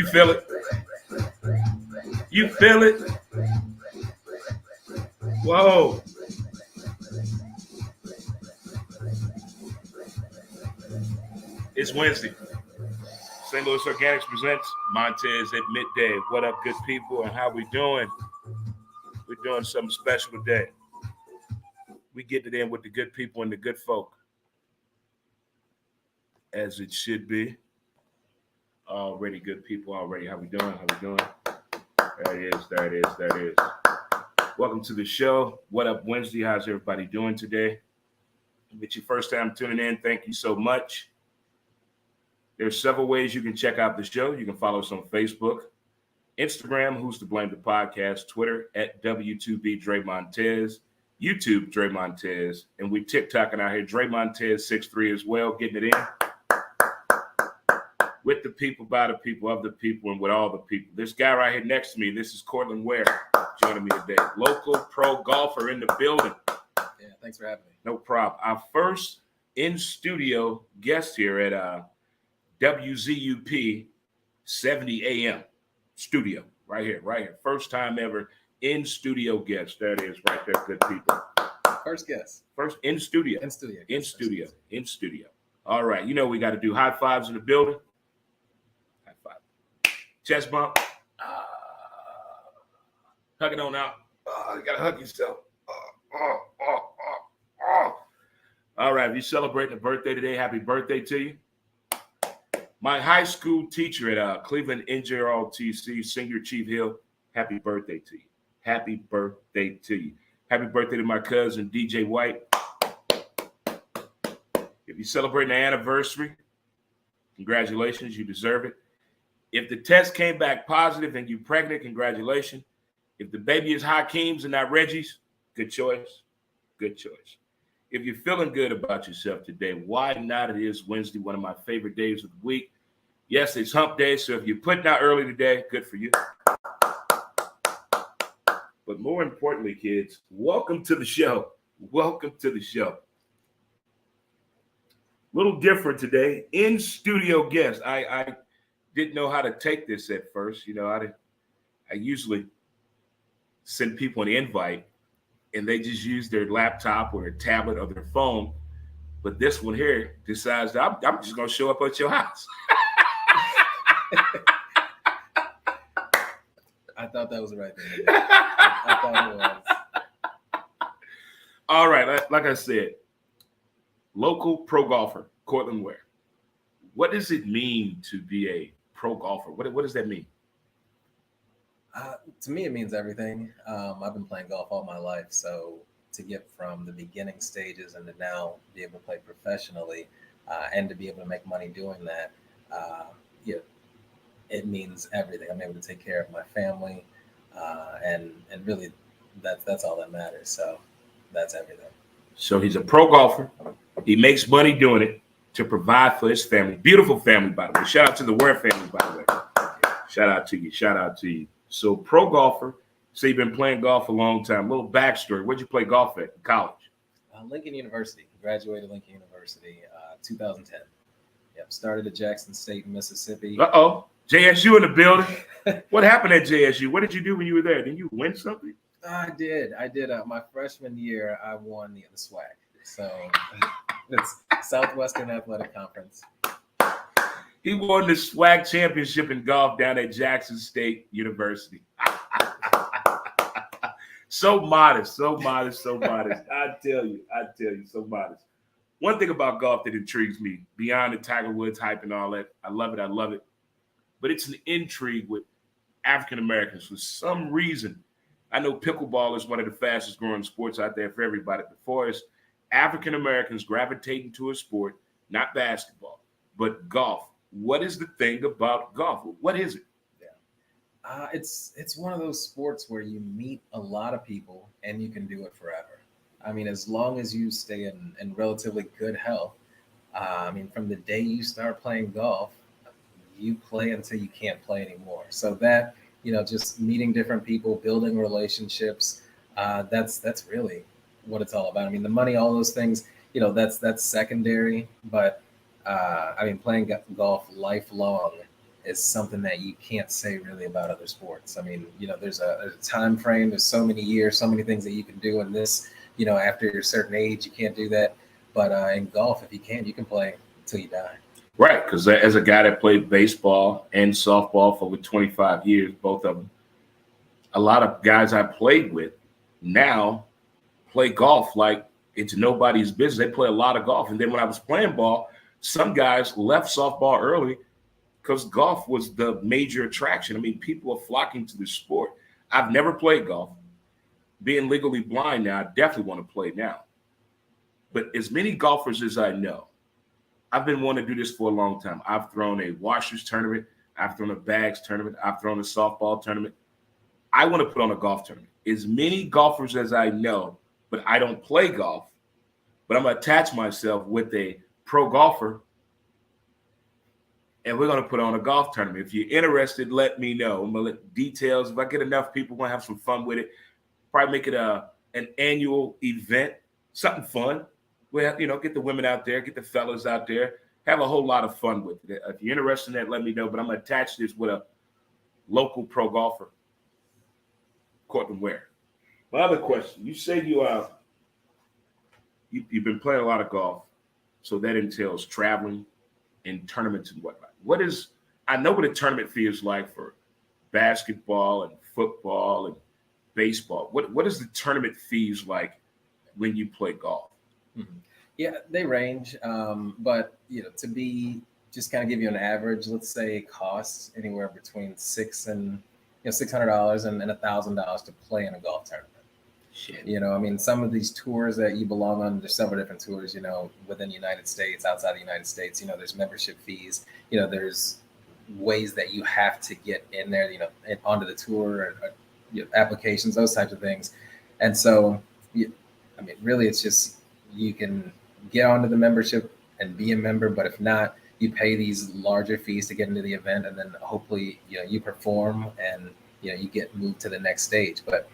You feel it? You feel it? Whoa. It's Wednesday. St. Louis Organics presents Montez at midday. What up, good people, and how we doing? We're doing something special today. We get it in with the good people and the good folk, as it should be. Already good people, already. How we doing? How we doing? There it is, there it is, there it is. Welcome to the show. What up, Wednesday? How's everybody doing today? If it's your first time tuning in, thank you so much. There's several ways you can check out the show. You can follow us on Facebook, Instagram, Who's to Blame the Podcast, Twitter at W2B Dre Montez, YouTube Dre Montez, and we TikToking out here, Dre Montez 63 as well, getting it in. With the people, by the people, of the people, and with all the people. This guy right here next to me, this is Kortland Ware joining me today. Local pro golfer in the building. Yeah, thanks for having me. No problem. Our first in-studio guest here at WZUP 70 AM studio. Right here. First time ever in-studio guest. There it is right there, good people. First guest. First in-studio. In-studio. All right. You know we got to do high fives in the building. High five. Chest bump. Hug it on out. You got to hug yourself. All right. If you're celebrating a birthday today, happy birthday to you. My high school teacher at Cleveland NJROTC, Senior Chief Hill, happy birthday to you. Happy birthday to you. Happy birthday to my cousin, DJ White. If you're celebrating an anniversary, congratulations, you deserve it. If the test came back positive and you're pregnant, congratulations. If the baby is Hakeem's and not Reggie's, good choice. Good choice. If you're feeling good about yourself today, why not? It is Wednesday, one of my favorite days of the week. Yes, it's hump day, so if you're putting out early today, good for you. But more importantly, kids, welcome to the show. Welcome to the show. A little different today. In-studio guest. I didn't know how to take this at first. You know, I usually send people an invite, and they just use their laptop or their tablet or their phone. But this one here decides that I'm just going to show up at your house. I thought that was the right thing to do. I thought it was. All right. Like I said, local pro golfer, Kortland Ware. What does it mean to be a pro golfer? What does that mean? To me, it means everything. I've been playing golf all my life, so to get from the beginning stages and to now be able to play professionally and to be able to make money doing that, it means everything. I'm able to take care of my family, and really, that's all that matters. So that's everything. So he's a pro golfer. He makes money doing it to provide for his family. Beautiful family, by the way. Shout out to the Ware family, by the way. Shout out to you. So pro golfer, so you've been playing golf a long time. A little backstory. Where'd you play golf at in college? Lincoln University. Graduated Lincoln University 2010. Yep. Started at Jackson State in Mississippi. Uh-oh. JSU in the building. What happened at JSU? What did you do when you were there? Didn't you win something? I did. My freshman year, I won the SWAC. So it's Southwestern Athletic Conference. He won the SWAC championship in golf down at Jackson State University. So modest. I tell you, so modest. One thing about golf that intrigues me, beyond the Tiger Woods hype and all that, I love it. But it's an intrigue with African Americans. For some reason, I know pickleball is one of the fastest growing sports out there for everybody. But for us, African Americans gravitating to a sport, not basketball, but golf. What is the thing about golf? What is it? Yeah, it's one of those sports where you meet a lot of people and you can do it forever. I mean, as long as you stay in relatively good health. From the day you start playing golf, you play until you can't play anymore. So that, just meeting different people, building relationships, that's really what it's all about. I mean, the money, all those things, that's secondary, but playing golf lifelong is something that you can't say really about other sports. I mean, there's a time frame. There's so many years, so many things that you can do in this. After a certain age, you can't do that. But in golf, if you can play until you die. Right, because as a guy that played baseball and softball for over 25 years, both of them, a lot of guys I played with now play golf like it's nobody's business. They play a lot of golf. And then when I was playing ball, some guys left softball early because golf was the major attraction. I mean, people are flocking to the sport. I've never played golf. Being legally blind now, I definitely want to play now. But as many golfers as I know, I've been wanting to do this for a long time. I've thrown a washers tournament. I've thrown a bags tournament. I've thrown a softball tournament. I want to put on a golf tournament. As many golfers as I know, but I don't play golf, but I'm going to attach myself with a pro golfer, and we're going to put on a golf tournament. If you're interested, let me know. I'm going to let details. If I get enough people, we're going to have some fun with it. Probably make it an annual event, something fun. We'll have, get the women out there, get the fellas out there, have a whole lot of fun with it. If you're interested in that, let me know. But I'm going to attach this with a local pro golfer, Kortland Ware. My other question, you say you've been playing a lot of golf, so that entails traveling and tournaments and whatnot. I know what a tournament fee is like for basketball and football and baseball. What is the tournament fees like when you play golf? Mm-hmm. Yeah, they range, but to be just kind of give you an average, let's say it costs anywhere between $600 and $1,000 to play in a golf tournament. Shit. I mean, some of these tours that you belong on, there's several different tours, within the United States, outside the United States, there's membership fees, there's ways that you have to get in there, onto the tour, or applications, those types of things. And so, really, it's just, you can get onto the membership and be a member, but if not, you pay these larger fees to get into the event, and then hopefully, you perform and, you get moved to the next stage. But,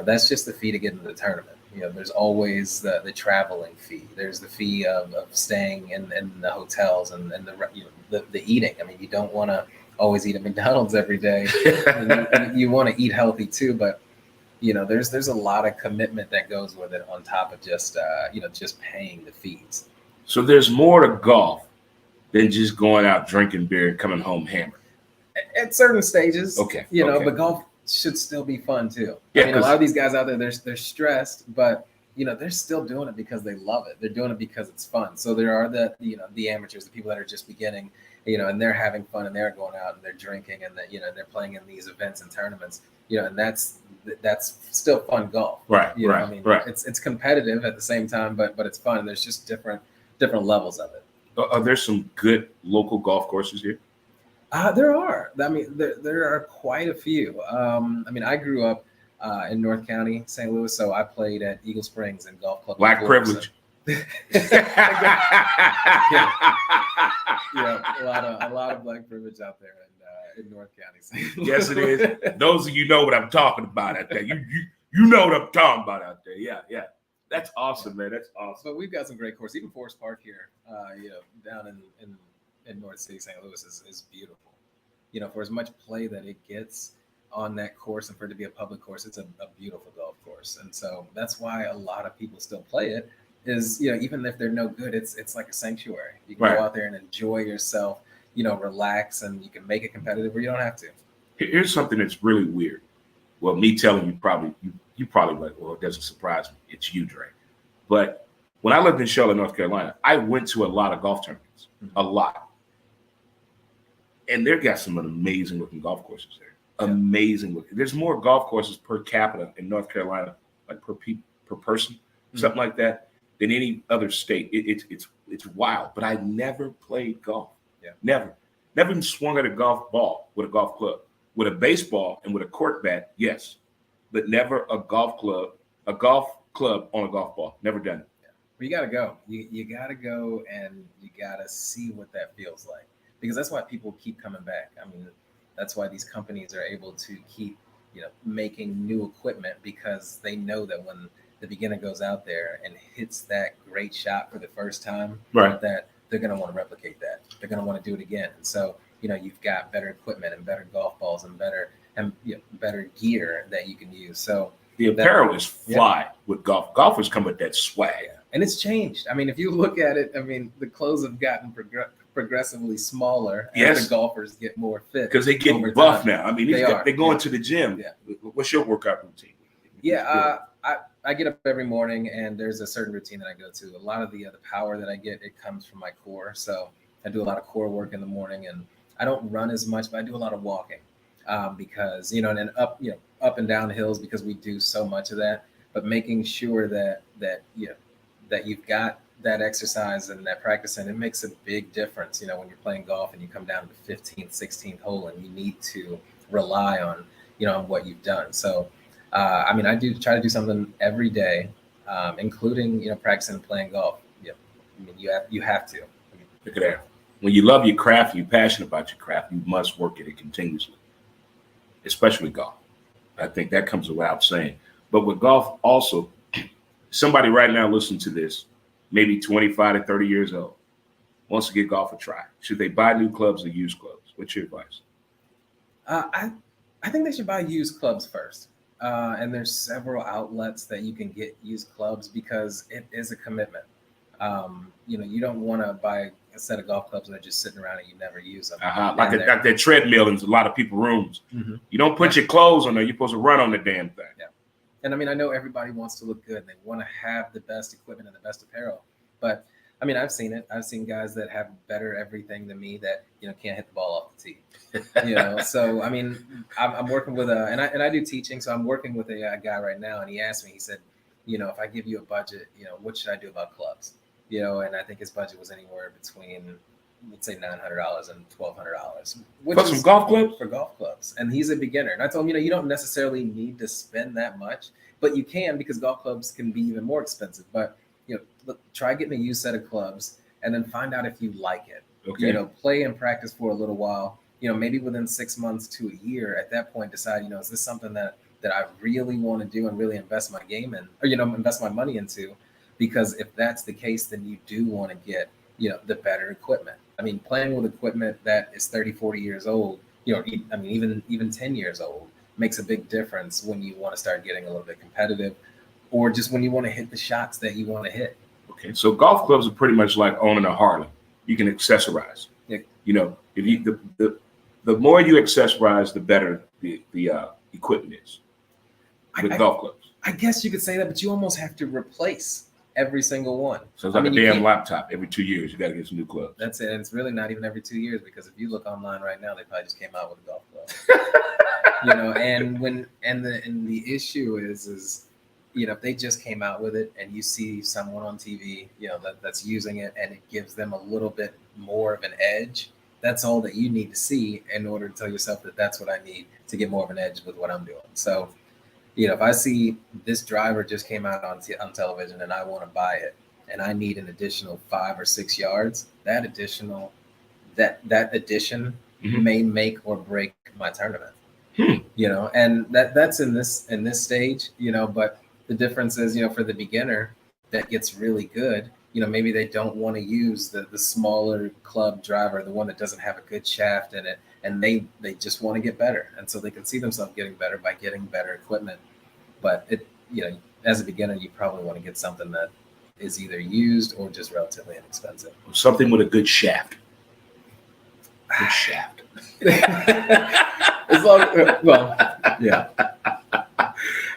that's just the fee to get into the tournament. There's always the traveling fee. There's the fee of staying in the hotels and the eating. I mean, you don't want to always eat at McDonald's every day. You want to eat healthy too, but there's a lot of commitment that goes with it on top of just paying the fees. So there's more to golf than just going out drinking beer and coming home hammered. At certain stages, okay. But golf should still be fun too. Yeah, a lot of these guys out there, they're stressed, but they're still doing it because they love it. They're doing it because it's fun. So there are the amateurs, the people that are just beginning, and they're having fun, and they're going out and they're drinking, and they're playing in these events and tournaments, and that's still fun golf. Right. Right. It's competitive at the same time, but it's fun. There's just different levels of it. Are there some good local golf courses here? There are. I mean, there are quite a few. I grew up in North County, St. Louis, so I played at Eagle Springs and Golf Club. Black privilege. A lot of black privilege out there in North County. Yes, it is. Those of you know what I'm talking about out there. You know what I'm talking about out there. Yeah. That's awesome, man. That's awesome. But we've got some great courses. Even Forest Park here, down in North City, St. Louis is beautiful. For as much play that it gets on that course, and for it to be a public course, it's a beautiful golf course. And so that's why a lot of people still play it. Is even if they're no good, it's like a sanctuary. You can go out there and enjoy yourself, relax, and you can make it competitive, or you don't have to. Here's something that's really weird. Well, me telling you you probably like, well, it doesn't surprise me. It's you, Dre. But when I lived in Charlotte, North Carolina, I went to a lot of golf tournaments, a lot. And they've got some amazing looking golf courses there. Yeah. Amazing looking. There's more golf courses per capita in North Carolina, like per person, something like that, than any other state. It's wild. But I never played golf. Yeah. Never even swung at a golf ball with a golf club. With a baseball and with a court bat, yes. But never a golf club on a golf ball. Never done it. Yeah. Well, you got to go. You got to go, and you got to see what that feels like. Because that's why people keep coming back. I mean, that's why these companies are able to keep, making new equipment, because they know that when the beginner goes out there and hits that great shot for the first time, right, that they're going to want to replicate that. They're going to want to do it again. And so, you've got better equipment and better golf balls and better gear that you can use. So the apparel is fly with golf. Golfers come with that swag. And it's changed. I mean, if you look at it, I mean, the clothes have gotten progressively smaller as the golfers get more fit. Because they get buff now. I mean, they're going to the gym. Yeah. What's your workout routine? Yeah, I get up every morning, and there's a certain routine that I go to. A lot of the power that I get, it comes from my core. So I do a lot of core work in the morning, and I don't run as much, but I do a lot of walking because, and up and down hills, because we do so much of that. But making sure that you've got that exercise and that practice, and it makes a big difference, when you're playing golf and you come down to the 15th, 16th hole and you need to rely on, on what you've done. So, I mean, I do try to do something every day, including, practicing and playing golf. Yeah. I mean, you have to. Look at that. When you love your craft, you're passionate about your craft, you must work at it continuously, especially golf. I think that comes without saying. But with golf also, somebody right now listening to this, maybe 25 to 30 years old, wants to give golf a try. Should they buy new clubs or used clubs? What's your advice? I think they should buy used clubs first. And there's several outlets that you can get used clubs because it is a commitment. You don't want to buy a set of golf clubs that are just sitting around and you never use them. Like that treadmill in a lot of people's rooms. Mm-hmm. You don't put your clothes on there. You're supposed to run on the damn thing. Yeah. And I mean, I know everybody wants to look good and they want to have the best equipment and the best apparel. But I mean, I've seen it. I've seen guys that have better everything than me that, can't hit the ball off the tee. So, I mean, I'm working with and I do teaching. So I'm working with a guy right now. And he asked me, he said, if I give you a budget, what should I do about clubs? And I think his budget was anywhere between, let's say $900 and $1,200. For some golf clubs? For golf clubs. And he's a beginner. And I told him, you don't necessarily need to spend that much, but you can, because golf clubs can be even more expensive. But, try getting a used set of clubs and then find out if you like it. Okay. Play and practice for a little while, maybe within 6 months to a year. At that point, decide, is this something that I really want to do and really invest my game in, or, invest my money into? Because if that's the case, then you do want to get, the better equipment. I mean, playing with equipment that is 30, 40 years old, even 10 years old makes a big difference when you want to start getting a little bit competitive, or just when you want to hit the shots that you want to hit. Okay, so golf clubs are pretty much like owning a Harley. You can accessorize. Yeah. If you the more you accessorize, the better the equipment is with golf clubs. I guess you could say that, but you almost have to replace every single one. So it's like a damn laptop. Every 2 years, you got to get some new clubs. That's it. And it's really not even every 2 years, because if you look online right now, they probably just came out with a golf club. And the issue is if they just came out with it and you see someone on TV, that's using it and it gives them a little bit more of an edge, that's all that you need to see in order to tell yourself that that's what I need to get more of an edge with what I'm doing. So, if I see this driver just came out on television and I want to buy it and I need an additional 5 or 6 yards, that addition mm-hmm. may make or break my tournament. And that's in this stage, but the difference is, for the beginner that gets really good, maybe they don't want to use the smaller club driver, the one that doesn't have a good shaft in it, and they just want to get better. And so they can see themselves getting better by getting better equipment. But as a beginner, you probably want to get something that is either used or just relatively inexpensive. Something with a good shaft. Good shaft. Yeah.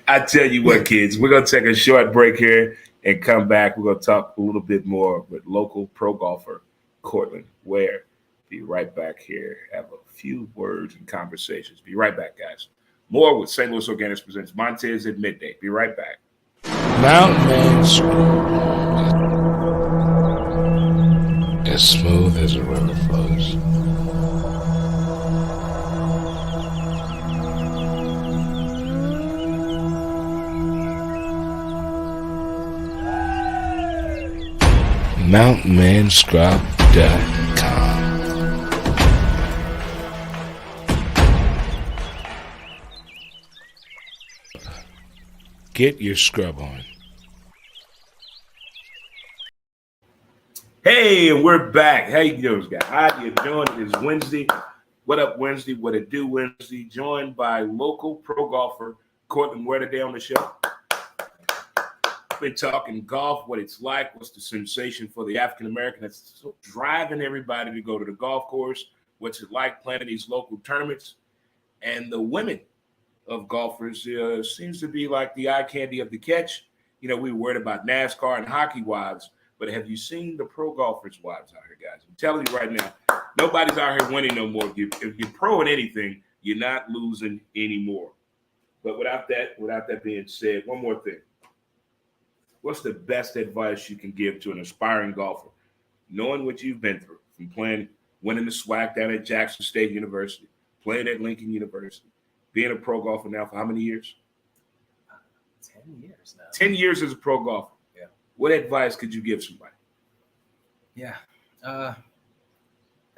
I tell you what, kids, we're going to take a short break here and come back. We're going to talk a little bit more with local pro golfer, Kortland Ware. Be right back here. Have a few words and conversations. Be right back, guys. More with St. Louis Organics presents Montez at Midday. Be right back. Mountain Man as smooth as a river flows. MountainManScrub.com. Get your scrub on. Hey, and we're back. How you doing, guys? How you doing? It is Wednesday. What Up Wednesday, What It Do Wednesday, joined by local pro golfer Kortland. Ware today on the show. Been talking golf, what it's like, what's the sensation for the African American that's driving everybody to go to the golf course, what's it like playing these local tournaments, and the women of golfers seems to be like the eye candy of the catch. You know, we were worried about NASCAR and hockey wives, but have you seen the pro golfers' wives out here, guys? I'm telling you right now, nobody's out here winning no more. If you're pro at anything, you're not losing anymore. But without that being said, one more thing. What's the best advice you can give to an aspiring golfer, knowing what you've been through from winning the SWAC down at Jackson State University, playing at Lincoln University, being a pro golfer now for how many years? 10 years now. 10 years as a pro golfer. Yeah. What advice could you give somebody? Yeah.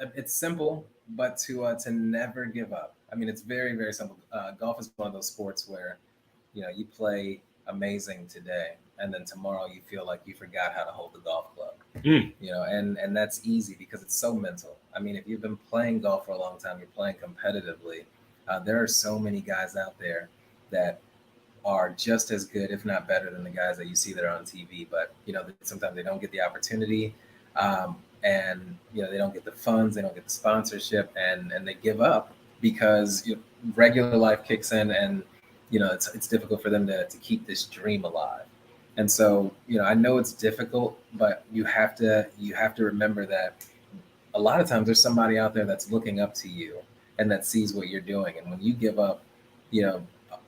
It's simple, but to never give up. I mean, it's very, very simple. Golf is one of those sports where, you play amazing today, and then tomorrow you feel like you forgot how to hold the golf club. And that's easy because it's so mental. I mean, if you've been playing golf for a long time, you're playing competitively. There are so many guys out there that are just as good, if not better, than the guys that you see that are on TV. But sometimes they don't get the opportunity, and they don't get the funds, they don't get the sponsorship, and they give up because regular life kicks in, and it's difficult for them to keep this dream alive. And so, I know it's difficult, but you have to remember that a lot of times there's somebody out there that's looking up to you and that sees what you're doing. And when you give up,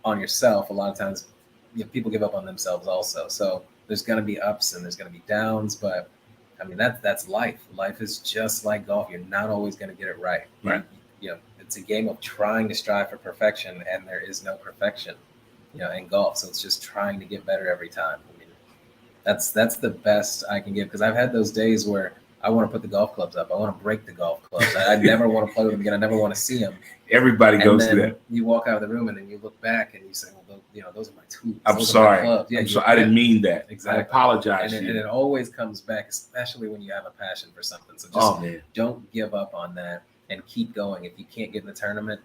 on yourself, a lot of times people give up on themselves also. So there's going to be ups and there's going to be downs, but I mean, that's life. Life is just like golf. You're not always going to get it right. Right. It's a game of trying to strive for perfection, and there is no perfection, in golf. So it's just trying to get better every time. I mean, that's the best I can give, because I've had those days where I want to put the golf clubs up. I want to break the golf clubs. I never want to play with them again. I never want to see them. Everybody goes through that. You walk out of the room and then you look back and you say, well, those are my tools. I'm sorry. Yeah, I didn't mean that. Exactly. I apologize. And it always comes back, especially when you have a passion for something. So just don't give up on that and keep going. If you can't get in the tournament,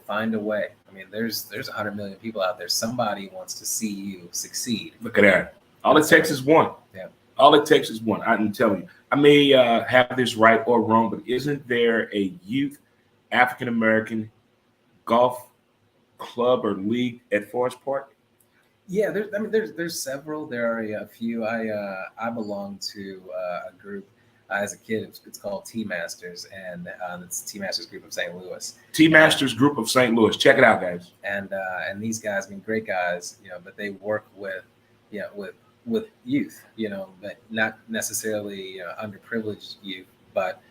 find a way. I mean, there's 100 million people out there. Somebody wants to see you succeed. Look at that. All it takes is one. Yeah. All it takes is one. I'm telling you. I may have this right or wrong, but isn't there a youth African-American golf club or league at Forest Park? Yeah, there's several. There are a few. I belong to a group as a kid. It's called T Masters, and it's T Masters Group of St. Louis. T Masters Group of St. Louis. Check it out, guys. And these guys, great guys, but they work with youth, but not necessarily underprivileged youth, but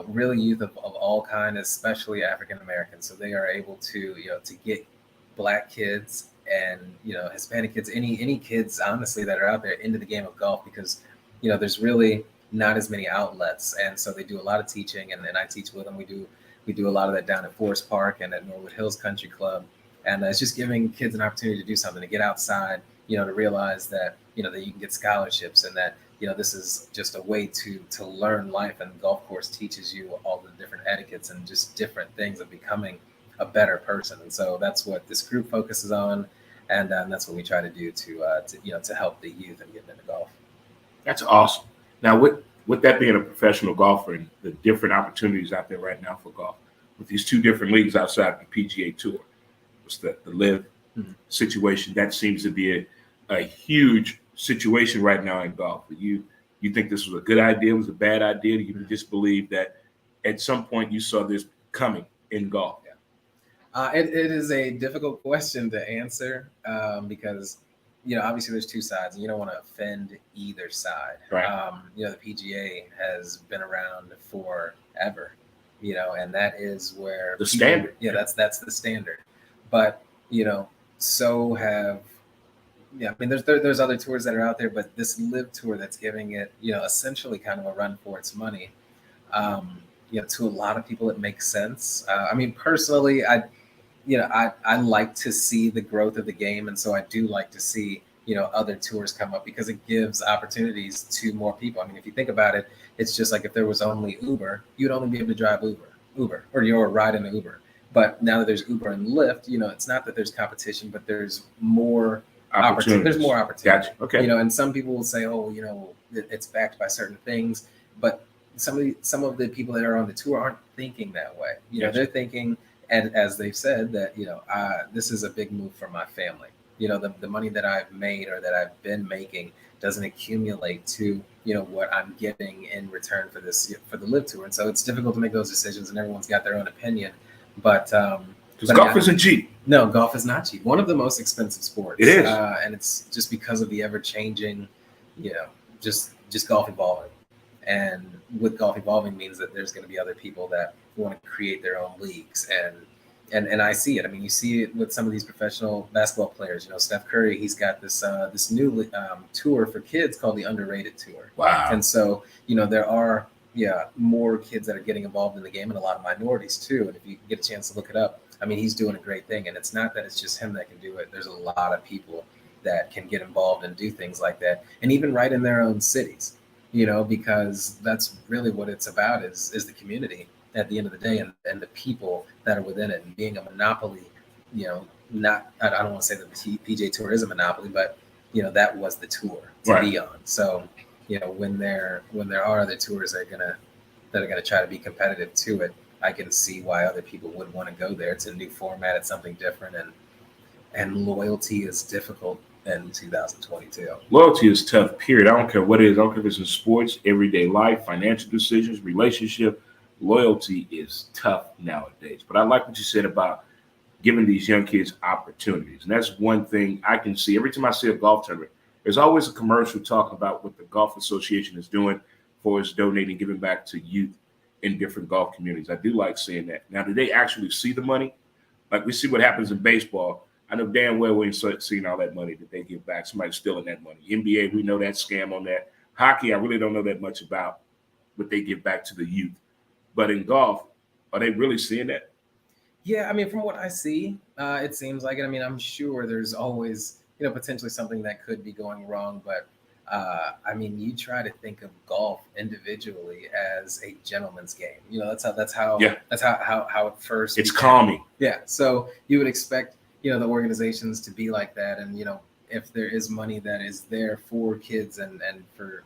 really youth of all kinds, especially African Americans. So they are able to to get Black kids and Hispanic kids, any kids honestly that are out there into the game of golf, because there's really not as many outlets, and so they do a lot of teaching, and I teach with them. We do a lot of that down at Forest Park and at Norwood Hills Country Club, and it's just giving kids an opportunity to do something, to get outside, to realize that that you can get scholarships, and that this is just a way to learn life, and the golf course teaches you all the different etiquettes and just different things of becoming a better person. And so that's what this group focuses on, and that's what we try to do to help the youth and get into golf. That's awesome. Now, with that being a professional golfer and the different opportunities out there right now for golf, with these two different leagues outside the PGA Tour, what's the LIV situation? That seems to be a huge situation right now in golf. You think this was a good idea? Was a bad idea? You just believe that at some point you saw this coming in golf? It is a difficult question to answer because obviously there's two sides, and you don't want to offend either side. Right. The PGA has been around forever, and that is where the standard. Yeah, that's the standard. But so have. Yeah, I mean, there's other tours that are out there, but this LIV tour that's giving it, essentially kind of a run for its money. To a lot of people, it makes sense. I mean, personally, I like to see the growth of the game, and so I do like to see other tours come up, because it gives opportunities to more people. I mean, if you think about it, it's just like if there was only Uber, you'd only be able to drive Uber. Uber, or you're riding an Uber. But now that there's Uber and Lyft, it's not that there's competition, but there's more opportunity. There's more opportunity. Gotcha. Okay. And some people will say, oh, it's backed by certain things, but some of the people that are on the tour aren't thinking that way. Gotcha. They're thinking, and as they've said, that this is a big move for my family. The money that I've made or that I've been making doesn't accumulate to what I'm getting in return for this for the Live Tour, and so it's difficult to make those decisions, and everyone's got their own opinion. But because golf isn't cheap. No, golf is not cheap. One of the most expensive sports. It is, and it's just because of the ever-changing, just golf evolving. And with golf evolving means that there's going to be other people that want to create their own leagues, and I see it. I mean, you see it with some of these professional basketball players. Steph Curry, he's got this new tour for kids called the Underrated Tour. Wow. And so there are more kids that are getting involved in the game, and a lot of minorities too. And if you get a chance to look it up, I mean, he's doing a great thing. And it's not that it's just him that can do it. There's a lot of people that can get involved and do things like that, and even right in their own cities. Because that's really what it's about is the community at the end of the day, and the people that are within it, and being a monopoly. Not I don't want to say that the PGA Tour is a monopoly, but that was the tour to be on. So when there are other tours that are gonna try to be competitive to it, I can see why other people would want to go there. It's a new format, it's something different, and loyalty is difficult in 2022. Loyalty is tough, period. I don't care what it is. I don't care if it's in sports, everyday life, financial decisions, relationship. Loyalty is tough nowadays. But I like what you said about giving these young kids opportunities. And that's one thing I can see. Every time I see a golf tournament, there's always a commercial talking about what the Golf Association is doing for its donating, giving back to youth in different golf communities. I do like seeing that. Now, do they actually see the money? Like we see what happens in baseball. I know damn well we ain't seeing all that money that they give back. Somebody's stealing that money. NBA, we know that scam on that. Hockey, I really don't know that much about what they give back to the youth. But in golf, are they really seeing that? Yeah, I mean, from what I see, it seems like it. I mean, I'm sure there's always, potentially something that could be going wrong. But, I mean, you try to think of golf individually as a gentleman's game. That's how it first It's began. calming. Yeah, so you would expect, the organizations to be like that. And, if there is money that is there for kids and for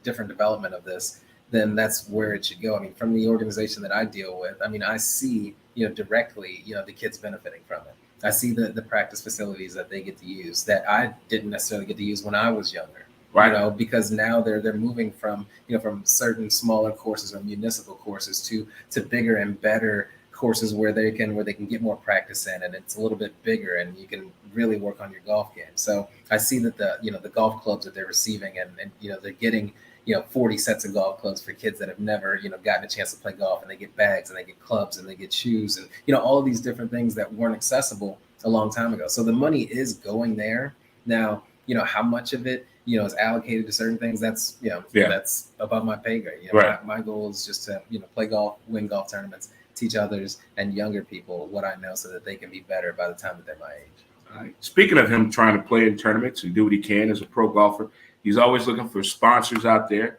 different development of this, then that's where it should go. I mean, from the organization that I deal with, I mean, I see, directly, the kids benefiting from it. I see the practice facilities that they get to use that I didn't necessarily get to use when I was younger. Right. Because now they're moving from, from certain smaller courses or municipal courses to bigger and better courses where they can get more practice in, and it's a little bit bigger, and you can really work on your golf game. So I see that the golf clubs that they're receiving, and they're getting 40 sets of golf clubs for kids that have never gotten a chance to play golf, and they get bags and they get clubs and they get shoes and all of these different things that weren't accessible a long time ago. So the money is going there now. How much of it is allocated to certain things, that's that's above my pay grade. Right. My goal is just to play golf, win golf tournaments, teach others and younger people what I know so that they can be better by the time that they're my age. All right. Speaking of him trying to play in tournaments and do what he can as a pro golfer, he's always looking for sponsors out there.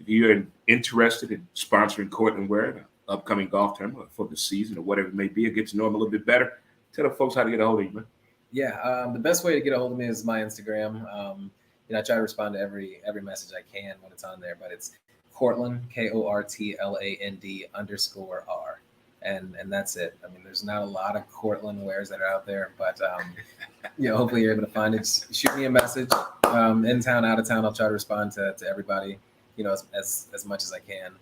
If you're interested in sponsoring Kortland Ware, the upcoming golf tournament for the season or whatever it may be, or get to know him a little bit better, tell the folks how to get a hold of you, man. Yeah, the best way to get a hold of me is my Instagram. I try to respond to every message I can when it's on there, but it's Kortland, KORTLAND _R. And that's it. I mean, there's not a lot of Kortland Wares that are out there, but hopefully you're able to find it. Shoot me a message, in town, out of town. I'll try to respond to everybody, as much as I can.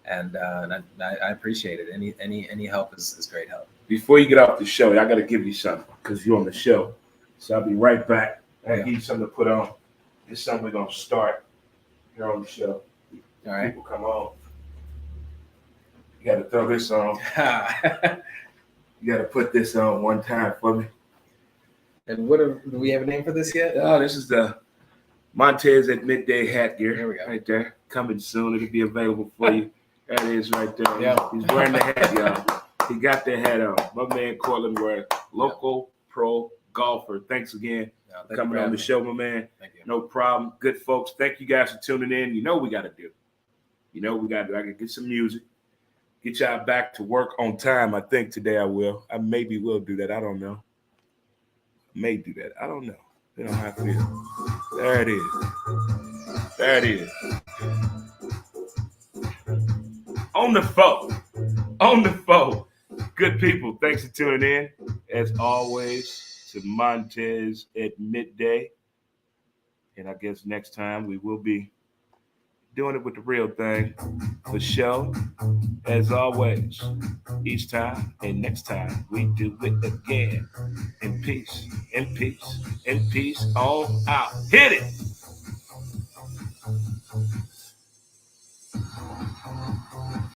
And I appreciate it. Any help is great help. Before you get off the show, I got to give you something because you're on the show. So I'll be right back. I'll give you something to put on. It's something we're going to start here on the show. All right. People come on. You got to throw this on. You got to put this on one time for me. And do we have a name for this yet? Oh, this is the Montez at midday hat gear. Here we go. Right there. Coming soon. It'll be available for you. There it is right there. Yeah. He's wearing the hat, y'all. He got the hat on. My man Kortland Ware, local pro golfer. Thanks again for coming on the show, my man. Thank you. No problem. Good folks. Thank you guys for tuning in. You know what we got to do. I got to get some music. Get y'all back to work on time. I think today I will. I maybe will do that. I don't know. May do that. I don't know. Depending on how I feel. There it is. There it is. On the phone. On the phone. Good people. Thanks for tuning in. As always, to Montez at midday. And I guess next time we will be doing it with the real thing. The show, as always, each time and next time we do it again. In peace, in peace, in peace, on out. Hit it!